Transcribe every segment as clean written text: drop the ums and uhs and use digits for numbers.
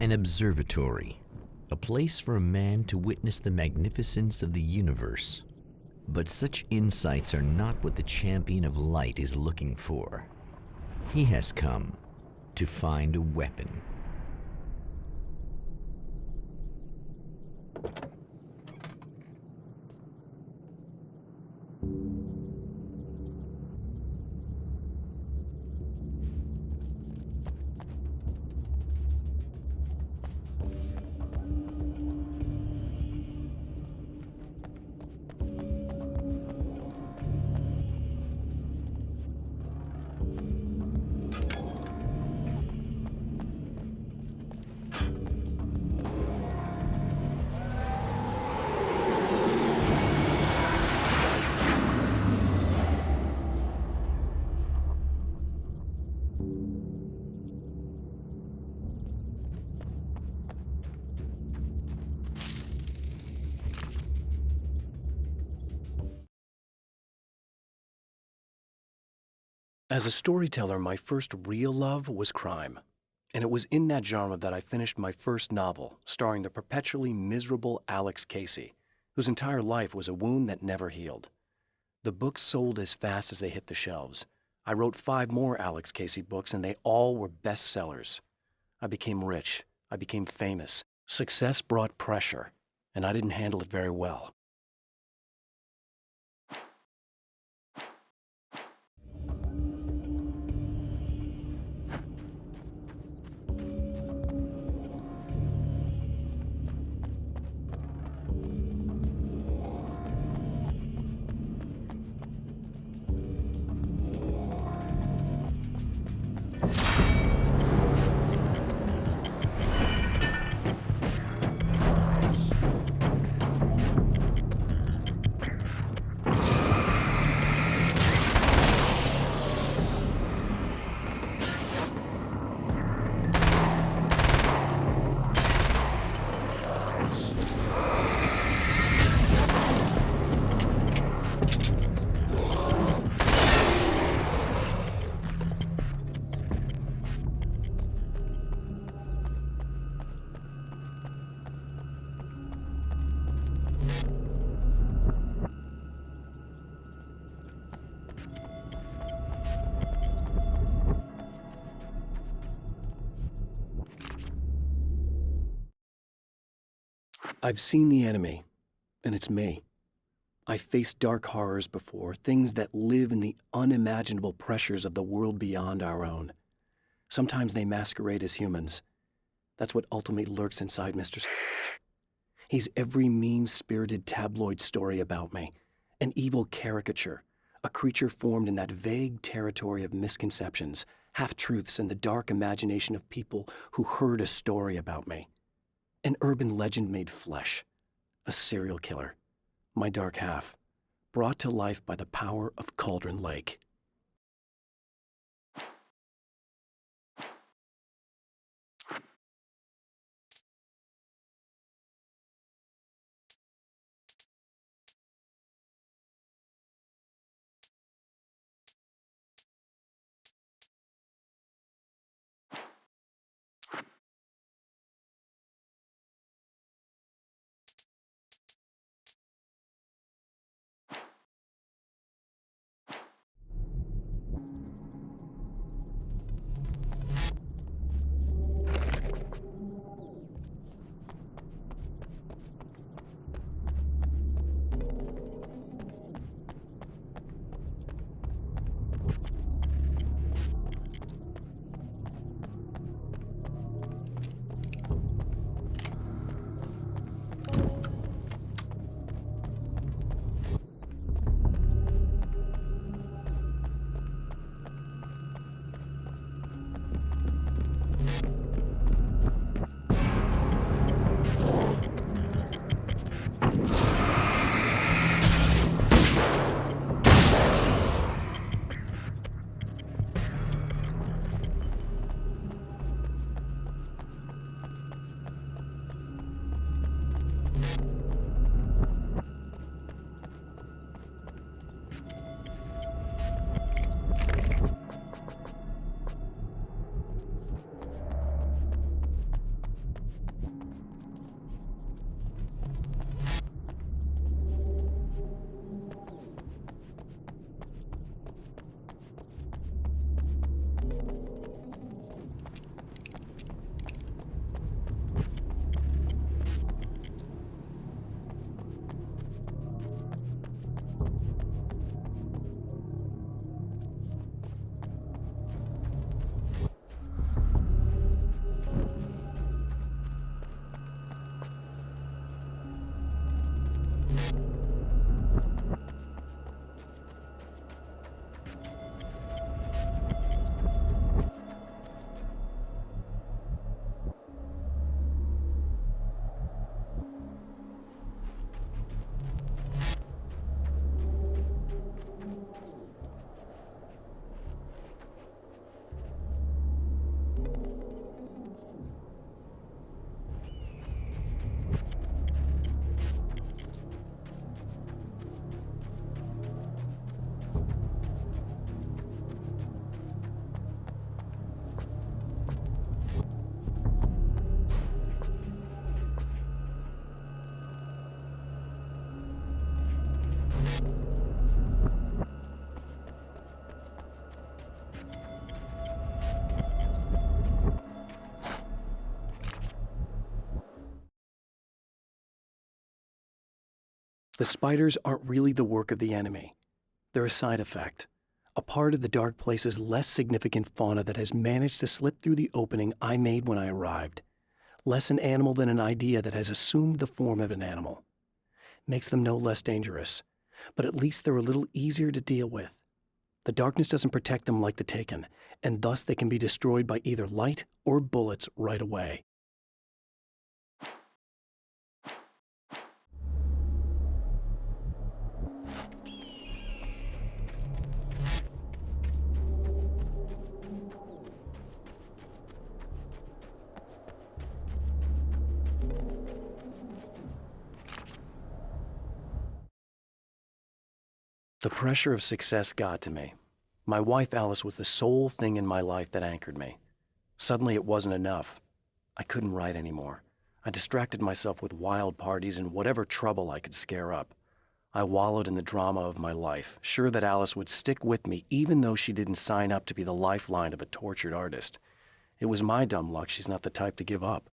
An observatory, a place for a man to witness the magnificence of the universe. But such insights are not what the champion of light is looking for. He has come to find a weapon. As a storyteller, my first real love was crime. And it was in that genre that I finished my first novel, starring the perpetually miserable Alex Casey, whose entire life was a wound that never healed. The books sold as fast as they hit the shelves. I wrote 5 more Alex Casey books, and they all were bestsellers. I became rich. I became famous. Success brought pressure, and I didn't handle it very well. I've seen the enemy, and it's me. I've faced dark horrors before, things that live in the unimaginable pressures of the world beyond our own. Sometimes they masquerade as humans. That's what ultimately lurks inside Mr. Scrooge. He's every mean-spirited tabloid story about me, an evil caricature, a creature formed in that vague territory of misconceptions, half-truths, and the dark imagination of people who heard a story about me. An urban legend made flesh, a serial killer, my dark half, brought to life by the power of Cauldron Lake. The spiders aren't really the work of the enemy. They're a side effect, a part of the dark place's less significant fauna that has managed to slip through the opening I made when I arrived. Less an animal than an idea that has assumed the form of an animal. Makes them no less dangerous, but at least they're a little easier to deal with. The darkness doesn't protect them like the Taken, and thus they can be destroyed by either light or bullets right away. The pressure of success got to me. My wife Alice was the sole thing in my life that anchored me. Suddenly it wasn't enough. I couldn't write anymore. I distracted myself with wild parties and whatever trouble I could scare up. I wallowed in the drama of my life, sure that Alice would stick with me even though she didn't sign up to be the lifeline of a tortured artist. It was my dumb luck she's not the type to give up.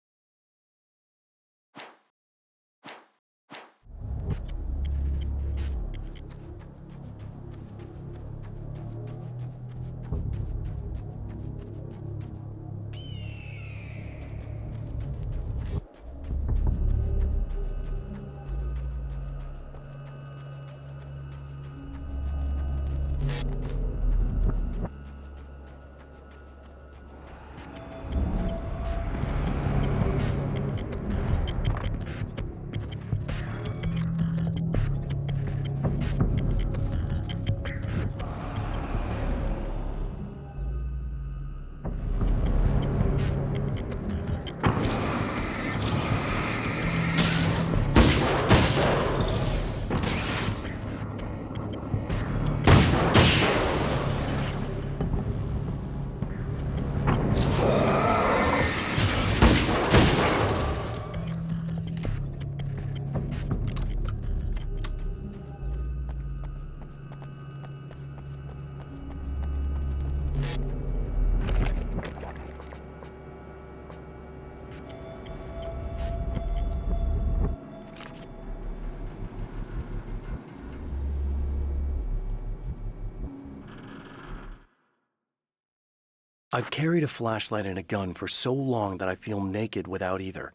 I've carried a flashlight and a gun for so long that I feel naked without either.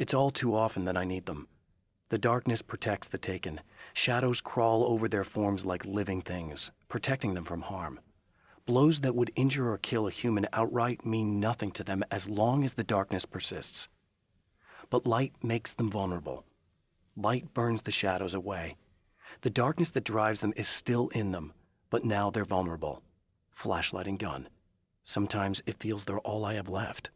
It's all too often that I need them. The darkness protects the Taken. Shadows crawl over their forms like living things, protecting them from harm. Blows that would injure or kill a human outright mean nothing to them as long as the darkness persists. But light makes them vulnerable. Light burns the shadows away. The darkness that drives them is still in them, but now they're vulnerable. Flashlight and gun. Sometimes it feels they're all I have left.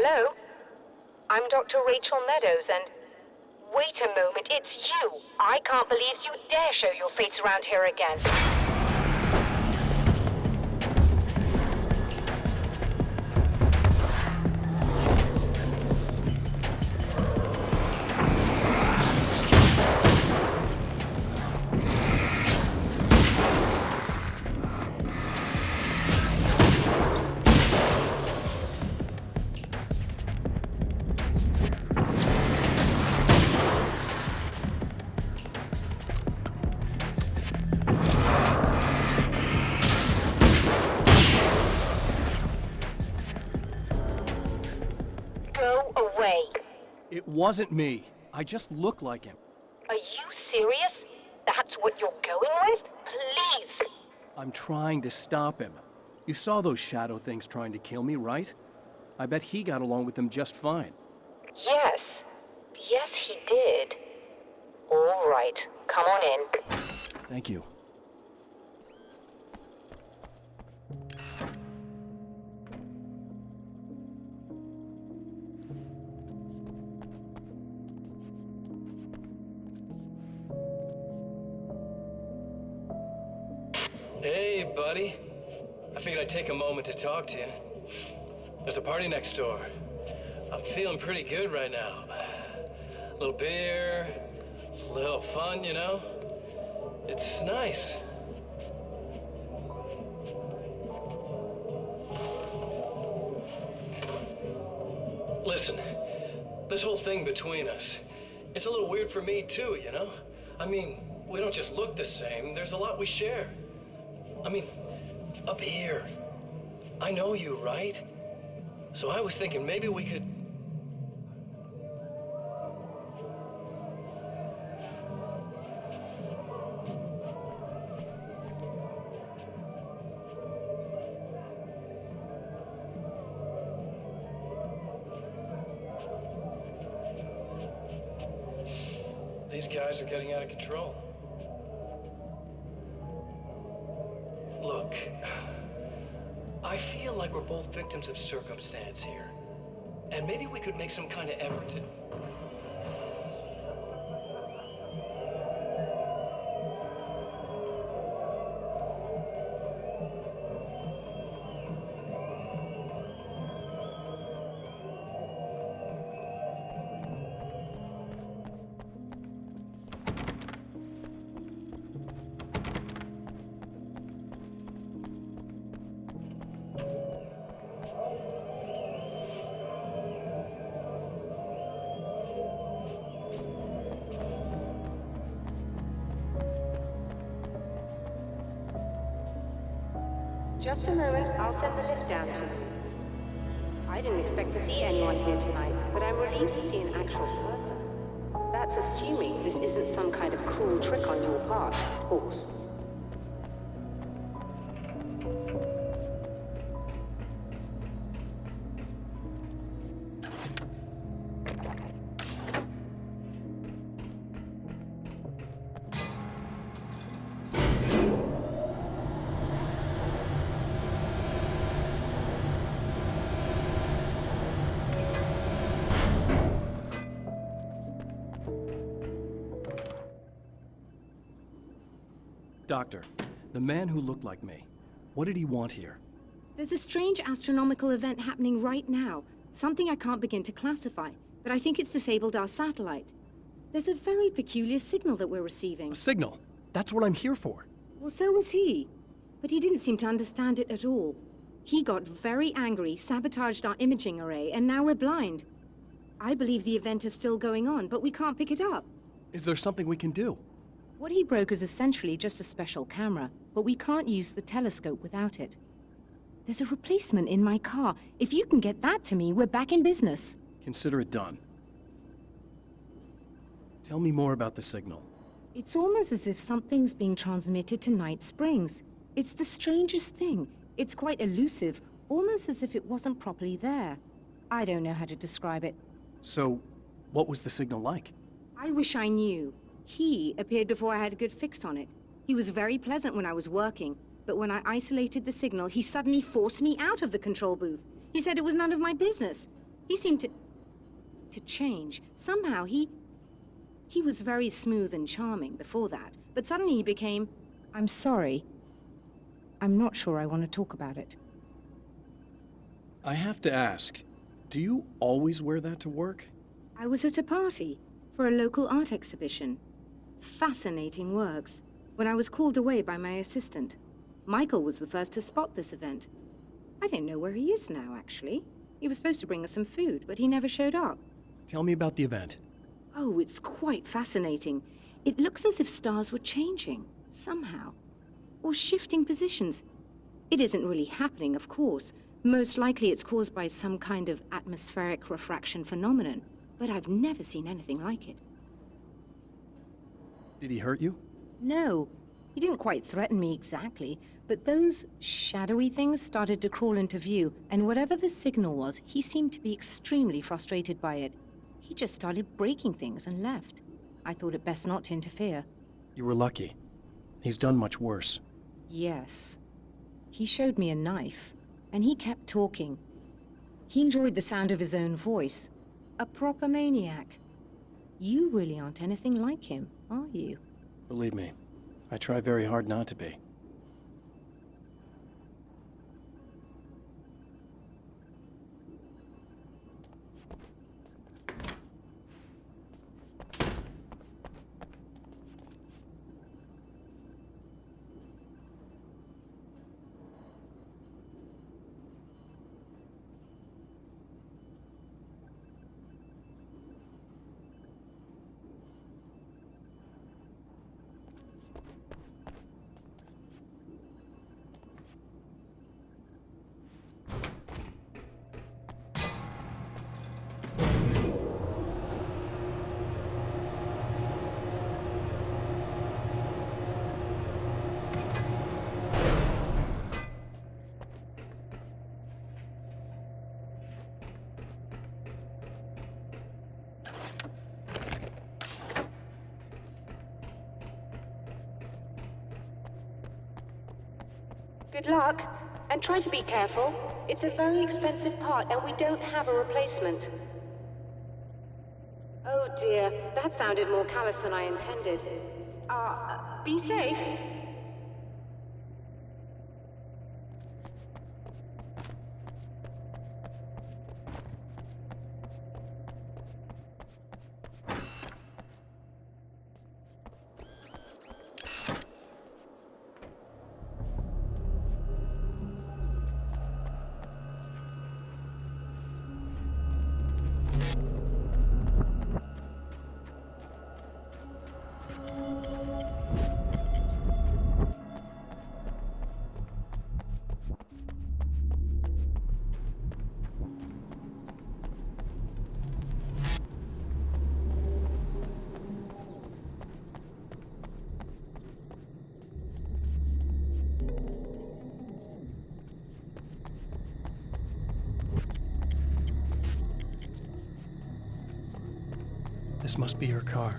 Hello? I'm Dr. Rachel Meadows, and... Wait a moment, it's you! I can't believe you dare show your face around here again. Go away. It wasn't me. I just look like him. Are you serious? That's what you're going with? Please! I'm trying to stop him. You saw those shadow things trying to kill me, right? I bet he got along with them just fine. Yes. Yes, he did. All right. Come on in. Thank you. Hey, buddy. I figured I'd take a moment to talk to you. There's a party next door. I'm feeling pretty good right now. A little beer, a little fun, you know? It's nice. Listen, this whole thing between us, it's a little weird for me too, you know? I mean, we don't just look the same, there's a lot we share. I mean, up here, I know you, right? So I was thinking maybe we could... These guys are getting out of control. Look, I feel like we're both victims of circumstance here. And maybe we could make some kind of effort to... Just a moment, I'll send the lift down to you. I didn't expect to see anyone here tonight, but I'm relieved to see an actual person. That's assuming this isn't some kind of cruel trick on your part, of course. Doctor, the man who looked like me, what did he want here? There's a strange astronomical event happening right now. Something I can't begin to classify, but I think it's disabled our satellite. There's a very peculiar signal that we're receiving. A signal? That's what I'm here for. Well, so was he. But he didn't seem to understand it at all. He got very angry, sabotaged our imaging array, and now we're blind. I believe the event is still going on, but we can't pick it up. Is there something we can do? What he broke is essentially just a special camera, but we can't use the telescope without it. There's a replacement in my car. If you can get that to me, we're back in business. Consider it done. Tell me more about the signal. It's almost as if something's being transmitted to Night Springs. It's the strangest thing. It's quite elusive, almost as if it wasn't properly there. I don't know how to describe it. So, what was the signal like? I wish I knew. He appeared before I had a good fix on it. He was very pleasant when I was working, but when I isolated the signal, he suddenly forced me out of the control booth. He said it was none of my business. He seemed to change. Somehow he was very smooth and charming before that, but suddenly he became... I'm sorry. I'm not sure I want to talk about it. I have to ask, do you always wear that to work? I was at a party for a local art exhibition. Fascinating works. When I was called away by my assistant. Michael was the first to spot this event. I don't know where he is now, actually. He was supposed to bring us some food, but he never showed up. Tell me about the event. Oh, it's quite fascinating. It looks as if stars were changing, somehow. Or shifting positions. It isn't really happening, of course. Most likely it's caused by some kind of atmospheric refraction phenomenon. But I've never seen anything like it. Did he hurt you? No. He didn't quite threaten me exactly, but those shadowy things started to crawl into view, and whatever the signal was, he seemed to be extremely frustrated by it. He just started breaking things and left. I thought it best not to interfere. You were lucky. He's done much worse. Yes. He showed me a knife, and he kept talking. He enjoyed the sound of his own voice. A proper maniac. You really aren't anything like him, are you? Believe me, I try very hard not to be. Good luck, and try to be careful. It's a very expensive part, and we don't have a replacement. Oh dear, that sounded more callous than I intended. Be safe. This must be her car.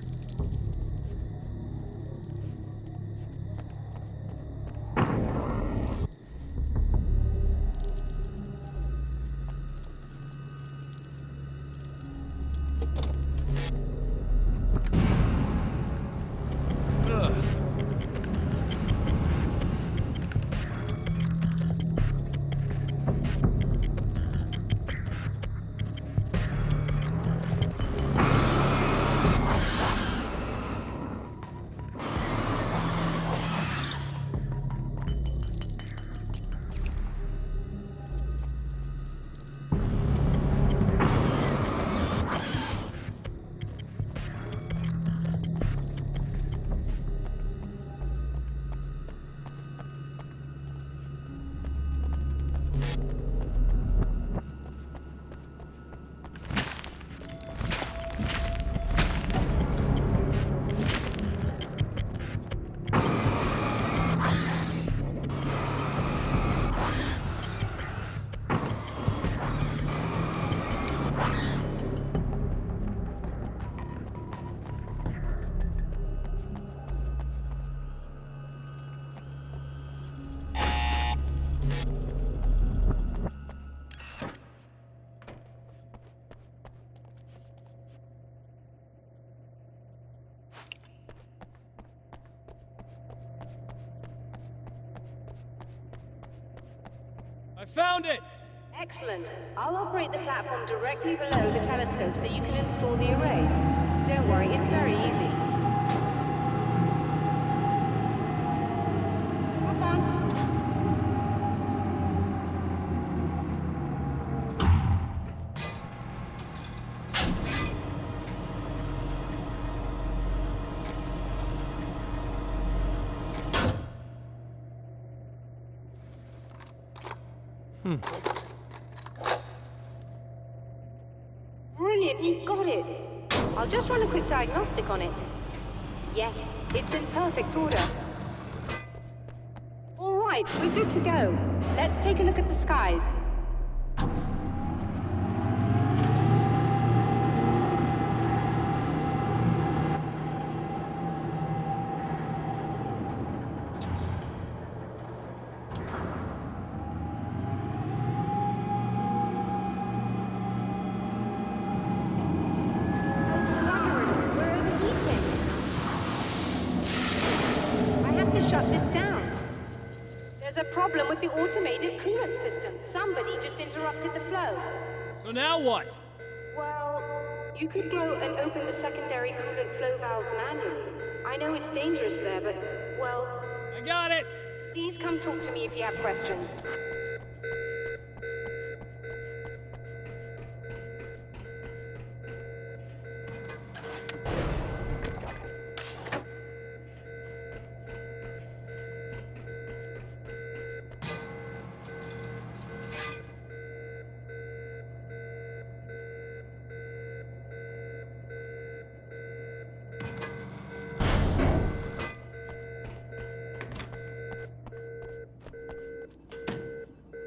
I found it! Excellent. I'll operate the platform directly below the telescope so you can install the array. Don't worry, it's very easy. Hop on. Brilliant, you got it. I'll just run a quick diagnostic on it. Yes, it's in perfect order. All right, we're good to go. Let's take a look at the skies. Shut this down. There's a problem with the automated coolant system. Somebody just interrupted the flow. So now what? Well, you could go and open the secondary coolant flow valves manually. I know it's dangerous there, but, well... I got it! Please come talk to me if you have questions.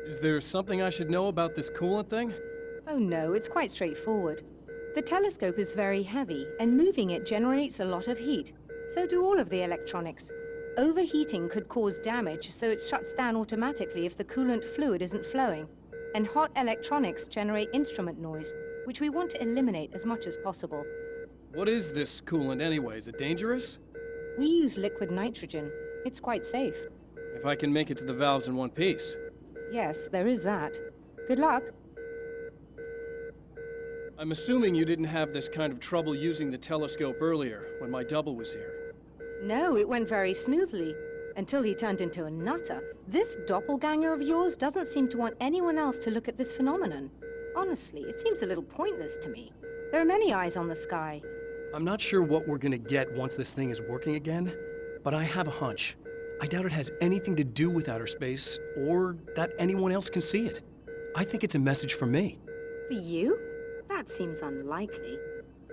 Is there something I should know about this coolant thing? Oh no, it's quite straightforward. The telescope is very heavy, and moving it generates a lot of heat. So do all of the electronics. Overheating could cause damage, so it shuts down automatically if the coolant fluid isn't flowing. And hot electronics generate instrument noise, which we want to eliminate as much as possible. What is this coolant anyway? Is it dangerous? We use liquid nitrogen. It's quite safe. If I can make it to the valves in one piece. Yes, there is that. Good luck. I'm assuming you didn't have this kind of trouble using the telescope earlier, when my double was here. No, it went very smoothly. Until he turned into a nutter. This doppelganger of yours doesn't seem to want anyone else to look at this phenomenon. Honestly, it seems a little pointless to me. There are many eyes on the sky. I'm not sure what we're gonna get once this thing is working again, but I have a hunch. I doubt it has anything to do with outer space, or that anyone else can see it. I think it's a message for me. For you? That seems unlikely.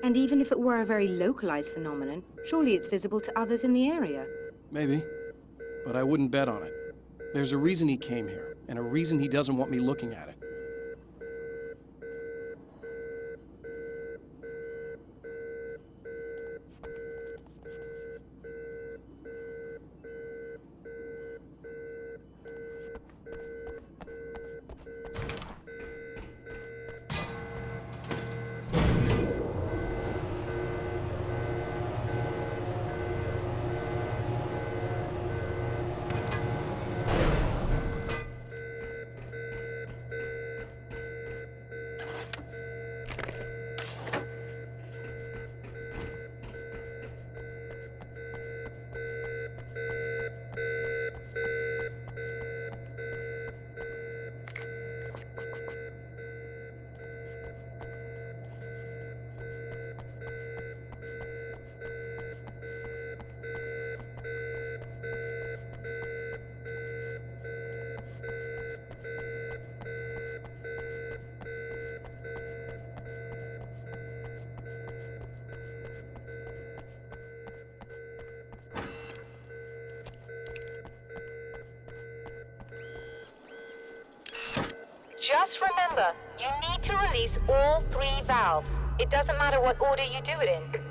And even if it were a very localized phenomenon, surely it's visible to others in the area. Maybe, but I wouldn't bet on it. There's a reason he came here, and a reason he doesn't want me looking at it. Just remember, you need to release all 3 valves. It doesn't matter what order you do it in.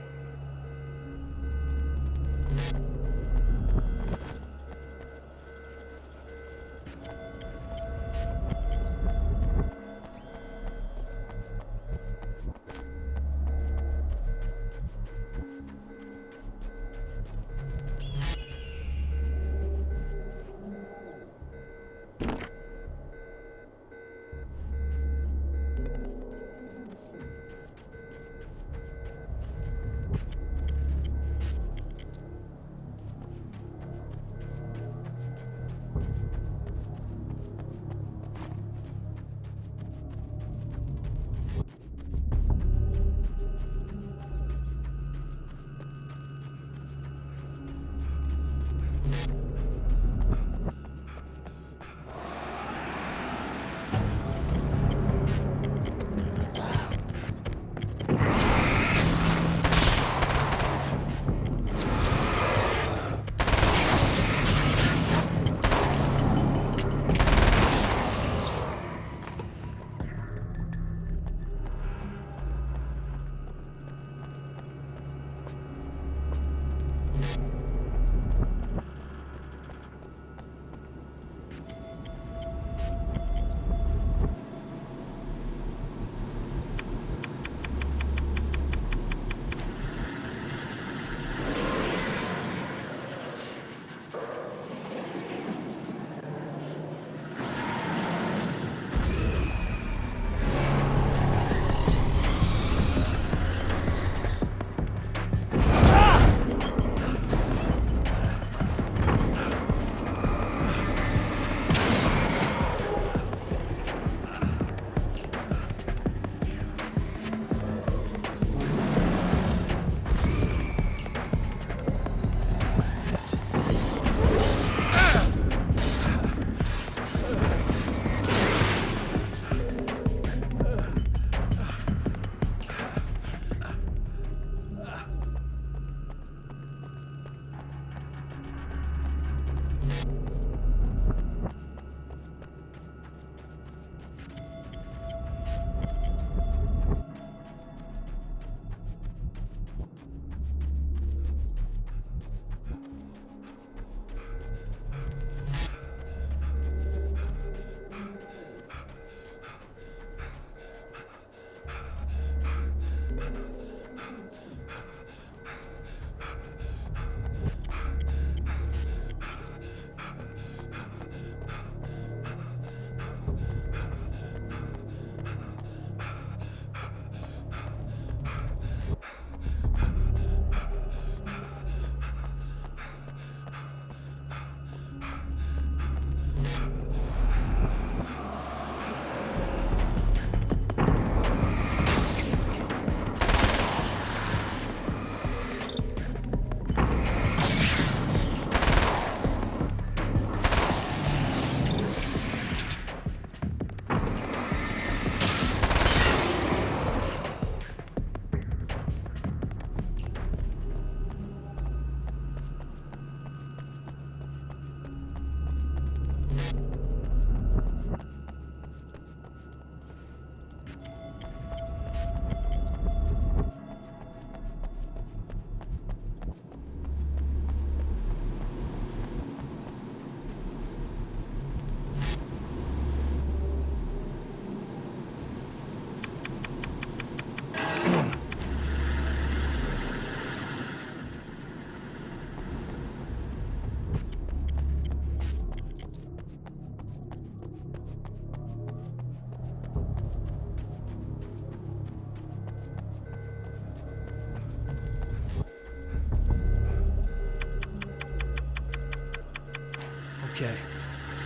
Okay,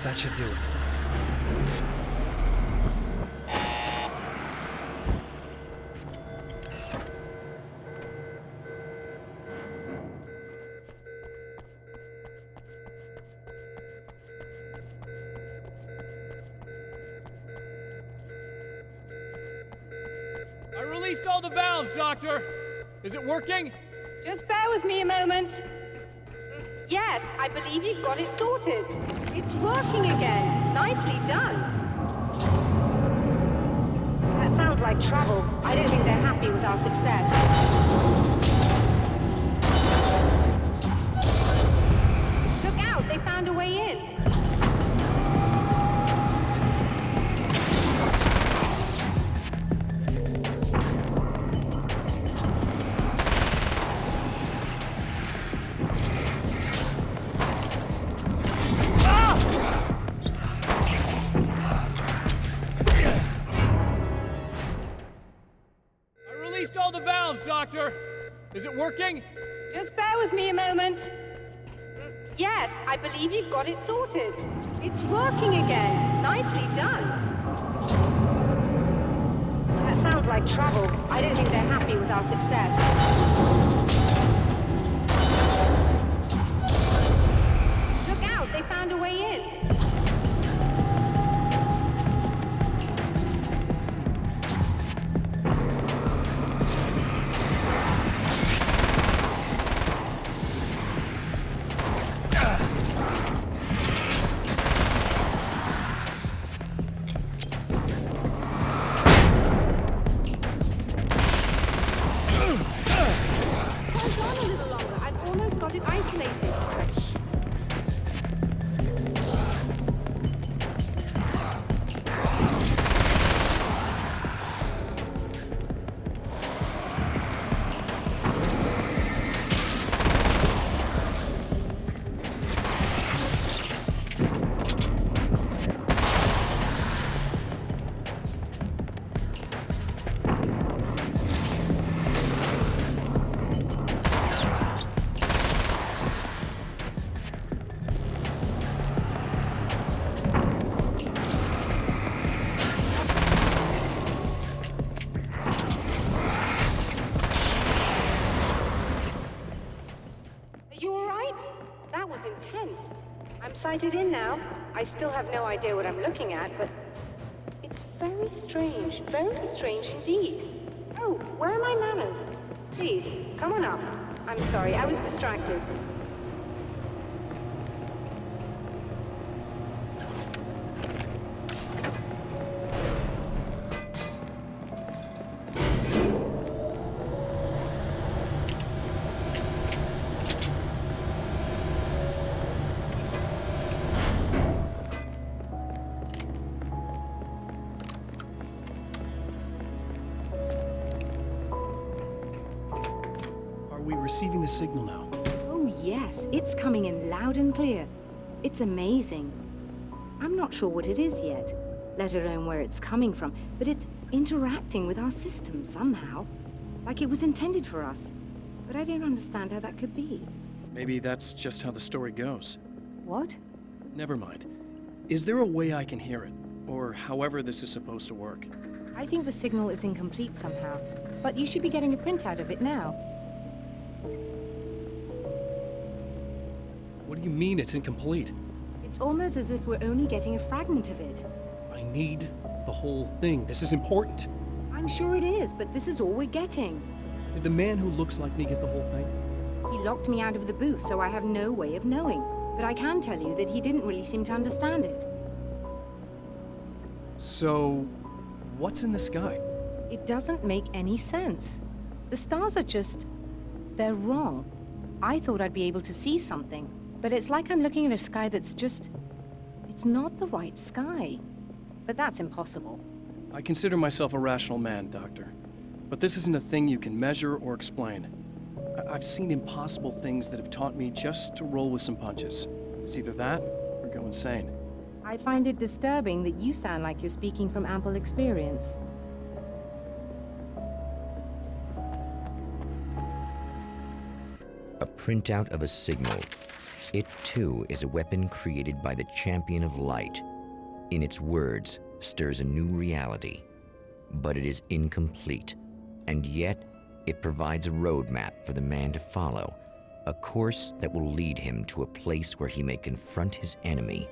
that should do it. I released all the valves, Doctor! Is it working? Just bear with me a moment. Yes, I believe you've got it sorted. It's working again. Nicely done. That sounds like trouble. I don't think they're happy with our success. Look out, they found a way in. All the valves, Doctor! Is it working? Just bear with me a moment. Yes, I believe you've got it sorted. It's working again. Nicely done. That sounds like trouble. I don't think they're happy with our success. Look out, they found a way in. Sighted in now. I still have no idea what I'm looking at, but it's very strange indeed. Oh, where are my manners? Please, come on up. I'm sorry, I was distracted. Receiving the signal now. Oh yes, it's coming in loud and clear. It's amazing. I'm not sure what it is yet, let alone where it's coming from, but it's interacting with our system somehow. Like it was intended for us. But I don't understand how that could be. Maybe that's just how the story goes. What? Never mind. Is there a way I can hear it? Or however this is supposed to work? I think the signal is incomplete somehow, but you should be getting a printout of it now. What do you mean it's incomplete? It's almost as if we're only getting a fragment of it. I need the whole thing. This is important. I'm sure it is, but this is all we're getting. Did the man who looks like me get the whole thing? He locked me out of the booth, so I have no way of knowing. But I can tell you that he didn't really seem to understand it. So, what's in the sky? It doesn't make any sense. The stars are just... they're wrong. I thought I'd be able to see something. But it's like I'm looking at a sky that's just... it's not the right sky. But that's impossible. I consider myself a rational man, Doctor. But this isn't a thing you can measure or explain. I've seen impossible things that have taught me just to roll with some punches. It's either that, or go insane. I find it disturbing that you sound like you're speaking from ample experience. A printout of a signal. It too is a weapon created by the champion of light. In its words, stirs a new reality. But it is incomplete, and yet it provides a roadmap for the man to follow, a course that will lead him to a place where he may confront his enemy